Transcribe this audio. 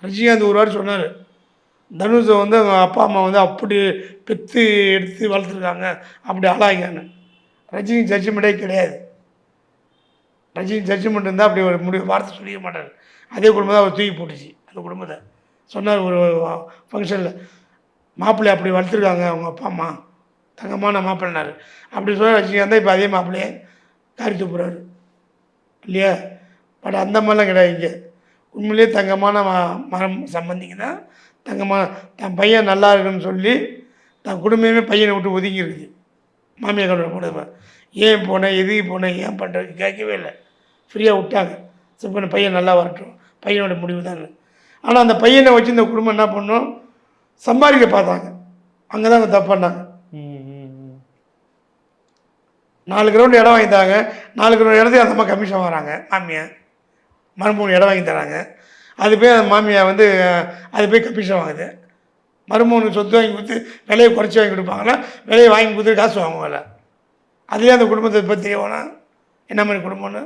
ரஜினிகாந்த் ஒரு வாட்டி சொன்னார், தனுஷை வந்து அவங்க அப்பா அம்மா வந்து அப்படி பெற்று எடுத்து வளர்த்துருக்காங்க, அப்படி ஆளாகிங்கன்னு. ரஜினி ஜட்ஜ்மெண்ட்டே கிடையாது. ரஜினி ஜட்ஜ்மெண்ட் இருந்தால் அப்படி ஒரு வார்த்தை சொல்லிக்க மாட்டார். அதே குடும்பம் தான் அவர் தூக்கி போட்டுச்சு அந்த குடும்பத்தை. சொன்னார் ஒரு ஃபங்க்ஷனில், மாப்பிள்ளை அப்படி வளர்த்துருக்காங்க அவங்க அப்பா அம்மா, தங்கமான மாப்பிள்ளைனாரு. அப்படி சொல்ல ரஜினிகாந்த் தான் இப்போ அதே மாப்பிள்ளையே காரி துப்புறாரு இல்லையா? பட் அந்த மாதிரிலாம் கிடையாது. இங்கே உண்மையிலேயே தங்கமான மரம் சம்பந்திங்க தான் தங்கமான தன் பையன் நல்லா இருக்குன்னு சொல்லி தன் குடும்பமே பையனை விட்டு ஒதுங்கி இருக்குது. மாமியாரோட குடும்பம் ஏன் போனேன், எதுக்கு போனேன், ஏன் பண்ணுறது கேட்கவே இல்லை. ஃப்ரீயாக விட்டாங்க. சரி பையன் நல்லா வரட்டும், பையனோட முடிவு தான். ஆனால் அந்த பையனை வச்சு இந்த குடும்பம் என்ன பண்ணோம், சம்பாதிக்க பார்த்தாங்க. அங்கே தான் அவங்க தப்பு பண்ணாங்க. 4 கிரவுண்டு இடம் வாங்கி தராங்க. 4 கிரவுண்டு இடத்துக்கு அந்த அம்மா கமிஷன் வராங்க. மாமியார் மருமகன் இடம் வாங்கி தராங்க. அது போய் அந்த மாமியார் வந்து அது போய் கமிஷன் வாங்குது. மருமகனுக்கு சொத்து வாங்கி கொடுத்து விலையை குறைச்சி வாங்கி கொடுப்பாங்களா, விலையை வாங்கி கொடுத்து காசு வாங்குவாங்கள. அதுலேயே அந்த குடும்பத்தை பற்றி தெரியவோனா என்ன மாதிரி குடும்பம்னு